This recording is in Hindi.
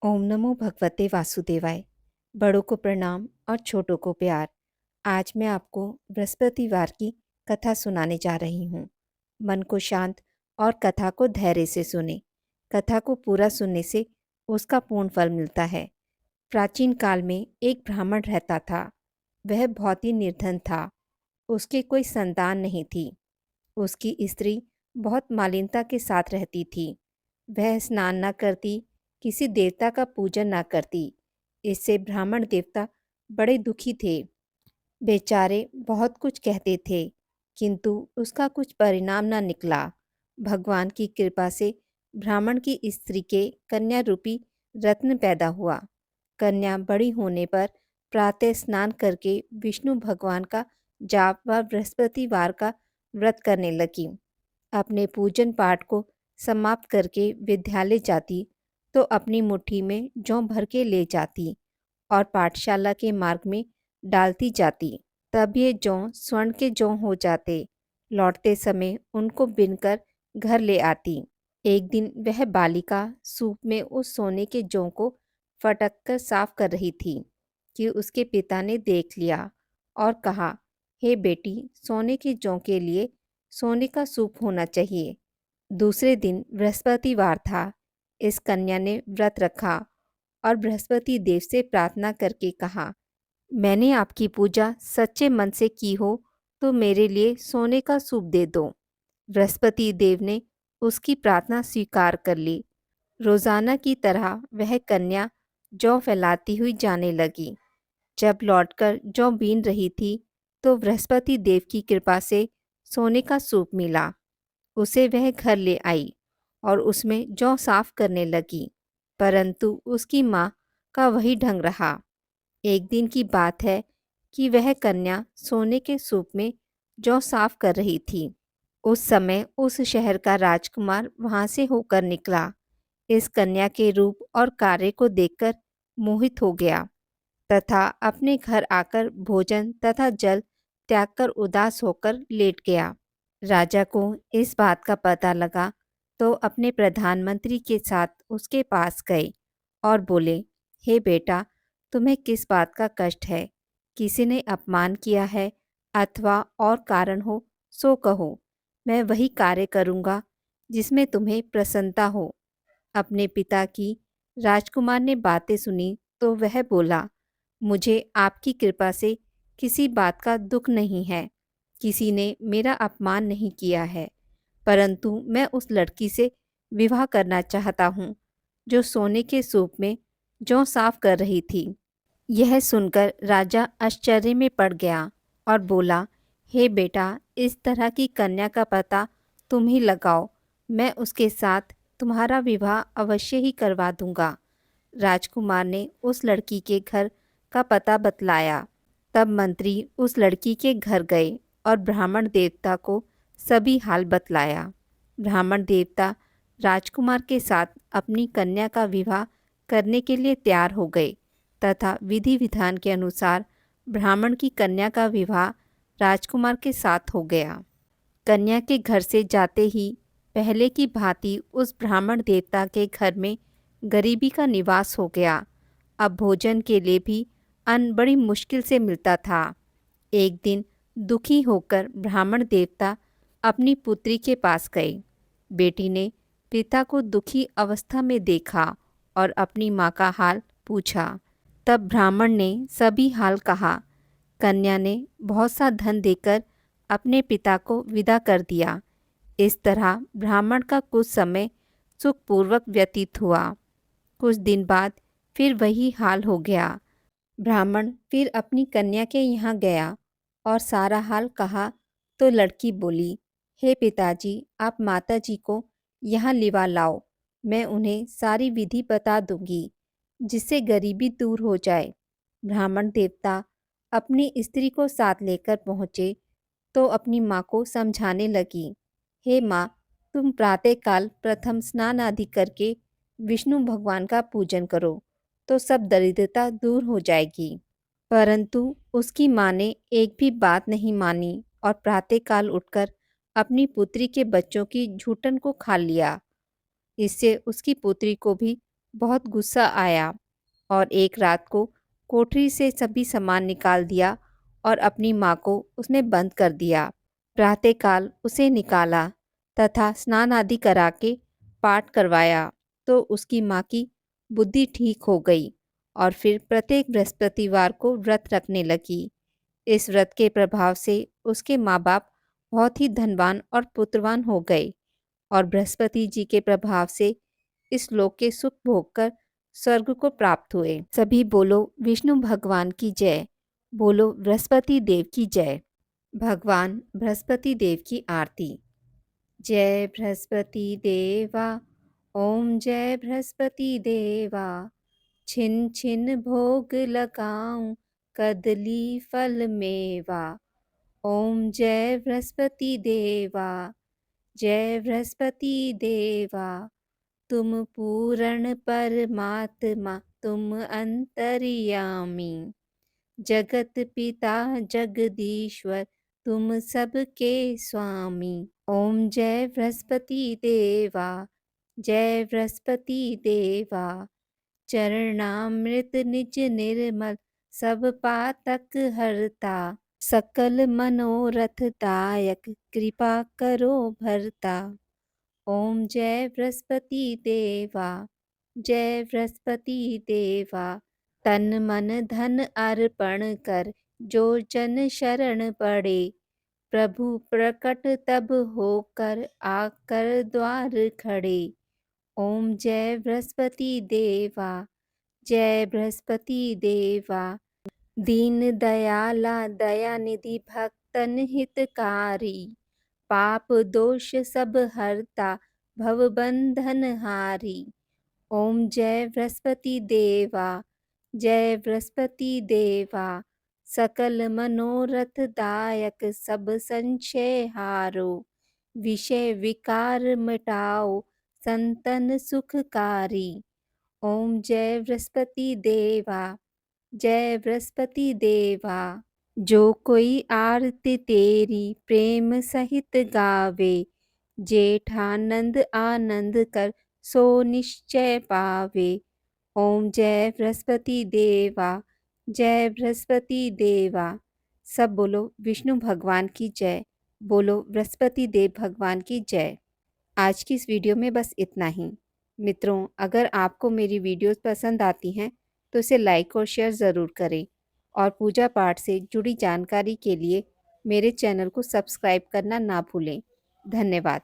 ओम नमो भगवते वासुदेवाय। बड़ों को प्रणाम और छोटों को प्यार। आज मैं आपको बृहस्पतिवार की कथा सुनाने जा रही हूँ। मन को शांत और कथा को धैर्य से सुने। कथा को पूरा सुनने से उसका पूर्ण फल मिलता है। प्राचीन काल में एक ब्राह्मण रहता था। वह बहुत ही निर्धन था। उसके कोई संतान नहीं थी। उसकी स्त्री बहुत मालिनता के साथ रहती थी। वह स्नान न करती, किसी देवता का पूजन न करती। इससे ब्राह्मण देवता बड़े दुखी थे। बेचारे बहुत कुछ कहते थे, किंतु उसका कुछ परिणाम न निकला। भगवान की कृपा से ब्राह्मण की स्त्री के कन्या रूपी रत्न पैदा हुआ। कन्या बड़ी होने पर प्रातः स्नान करके विष्णु भगवान का जाप व बृहस्पतिवार का व्रत करने लगी। अपने पूजन पाठ को समाप्त करके विद्यालय जाती तो अपनी मुट्ठी में जौ भर के ले जाती और पाठशाला के मार्ग में डालती जाती। तब ये जौ स्वर्ण के जौ हो जाते। लौटते समय उनको बिनकर घर ले आती। एक दिन वह बालिका सूप में उस सोने के जौ को फटक कर साफ कर रही थी कि उसके पिता ने देख लिया और कहा, हे बेटी, सोने के जौ के लिए सोने का सूप होना चाहिए। दूसरे दिन बृहस्पतिवार था। इस कन्या ने व्रत रखा और बृहस्पति देव से प्रार्थना करके कहा, मैंने आपकी पूजा सच्चे मन से की हो तो मेरे लिए सोने का सूप दे दो। बृहस्पति देव ने उसकी प्रार्थना स्वीकार कर ली। रोजाना की तरह वह कन्या जौ फैलाती हुई जाने लगी। जब लौटकर जौ बीन रही थी तो बृहस्पति देव की कृपा से सोने का सूप मिला। उसे वह घर ले आई और उसमें जौ साफ करने लगी, परंतु उसकी माँ का वही ढंग रहा। एक दिन की बात है कि वह कन्या सोने के सूप में जौ साफ कर रही थी। उस समय उस शहर का राजकुमार वहां से होकर निकला। इस कन्या के रूप और कार्य को देखकर मोहित हो गया तथा अपने घर आकर भोजन तथा जल त्याग कर उदास होकर लेट गया। राजा को इस बात का पता लगा तो अपने प्रधानमंत्री के साथ उसके पास गए और बोले, हे बेटा, तुम्हें किस बात का कष्ट है? किसी ने अपमान किया है अथवा और कारण हो सो कहो। मैं वही कार्य करूँगा जिसमें तुम्हें प्रसन्नता हो। अपने पिता की राजकुमार ने बातें सुनी तो वह बोला, मुझे आपकी कृपा से किसी बात का दुख नहीं है। किसी ने मेरा अपमान नहीं किया है, परंतु मैं उस लड़की से विवाह करना चाहता हूँ जो सोने के सूप में जौ साफ कर रही थी। यह सुनकर राजा आश्चर्य में पड़ गया और बोला, हे बेटा, इस तरह की कन्या का पता तुम ही लगाओ। मैं उसके साथ तुम्हारा विवाह अवश्य ही करवा दूंगा। राजकुमार ने उस लड़की के घर का पता बतलाया। तब मंत्री उस लड़की के घर गए और ब्राह्मण देवता को सभी हाल बतलाया। ब्राह्मण देवता राजकुमार के साथ अपनी कन्या का विवाह करने के लिए तैयार हो गए तथा विधि विधान के अनुसार ब्राह्मण की कन्या का विवाह राजकुमार के साथ हो गया। कन्या के घर से जाते ही पहले की भांति उस ब्राह्मण देवता के घर में गरीबी का निवास हो गया। अब भोजन के लिए भी अन्न बड़ी मुश्किल से मिलता था। एक दिन दुखी होकर ब्राह्मण देवता अपनी पुत्री के पास गए। बेटी ने पिता को दुखी अवस्था में देखा और अपनी माँ का हाल पूछा। तब ब्राह्मण ने सभी हाल कहा। कन्या ने बहुत सा धन देकर अपने पिता को विदा कर दिया। इस तरह ब्राह्मण का कुछ समय सुखपूर्वक व्यतीत हुआ। कुछ दिन बाद फिर वही हाल हो गया। ब्राह्मण फिर अपनी कन्या के यहाँ गया और सारा हाल कहा तो लड़की बोली, हे पिताजी, आप माताजी को यहाँ लिवा लाओ। मैं उन्हें सारी विधि बता दूंगी जिससे गरीबी दूर हो जाए। ब्राह्मण देवता अपनी स्त्री को साथ लेकर पहुँचे तो अपनी माँ को समझाने लगी, हे माँ, तुम प्रातःकाल प्रथम स्नान आदि करके विष्णु भगवान का पूजन करो तो सब दरिद्रता दूर हो जाएगी। परंतु उसकी माँ ने एक भी बात नहीं मानी और प्रातःकाल उठकर अपनी पुत्री के बच्चों की झूठन को खा लिया। इससे उसकी पुत्री को भी बहुत गुस्सा आया और एक रात को कोठरी से सभी सामान निकाल दिया और अपनी माँ को उसने बंद कर दिया। प्रातःकाल उसे निकाला तथा स्नान आदि करा के पाठ करवाया तो उसकी माँ की बुद्धि ठीक हो गई और फिर प्रत्येक बृहस्पतिवार को व्रत रखने लगी। इस व्रत के प्रभाव से उसके माँ बाप बहुत ही धनवान और पुत्रवान हो गए और बृहस्पति जी के प्रभाव से इस लोक के सुख भोग कर स्वर्ग को प्राप्त हुए। सभी बोलो विष्णु भगवान की जय, बोलो बृहस्पति देव की जय। भगवान बृहस्पति देव की आरती। जय बृहस्पति देवा, ओम जय बृहस्पति देवा। छिन छिन भोग लगाऊं, कदली फल मेवा। ओम जय बृहस्पति देवा, जय बृहस्पति देवा। तुम पूर्ण परमात्मा, तुम अंतर्यामी। जगत पिता जगदीश्वर, तुम सबके स्वामी। ओम जय बृहस्पति देवा, जय बृहस्पति देवा। चरणामृत निज निर्मल, सब पातक हरता। सकल मनोरथ दायक, कृपा करो भरता। ओम जय बृहस्पति देवा, जय बृहस्पति देवा। तन मन धन अर्पण कर, जो जन शरण पड़े। प्रभु प्रकट तब होकर, आकर द्वार खड़े। ओम जय बृहस्पति देवा, जय बृहस्पति देवा। दीन दयाला दयानिधि, भक्तन हितकारी। पाप दोष सब हरता, भव बंधन हारी। ओम जय बृहस्पति देवा, जय बृहस्पति देवा। सकल मनोरथ दायक, सब संशय हारो। विषय विकार मिटाओ, संतन सुखकारी। ओम जय बृहस्पति देवा, जय बृहस्पति देवा। जो कोई आरती तेरी प्रेम सहित गावे। जेठानंद आनंद कर, सो निश्चय पावे। ओम जय बृहस्पति देवा, जय बृहस्पति देवा। सब बोलो विष्णु भगवान की जय, बोलो बृहस्पति देव भगवान की जय। आज की इस वीडियो में बस इतना ही। मित्रों, अगर आपको मेरी वीडियोस पसंद आती हैं तो इसे लाइक और शेयर ज़रूर करें और पूजा पाठ से जुड़ी जानकारी के लिए मेरे चैनल को सब्सक्राइब करना ना भूलें। धन्यवाद।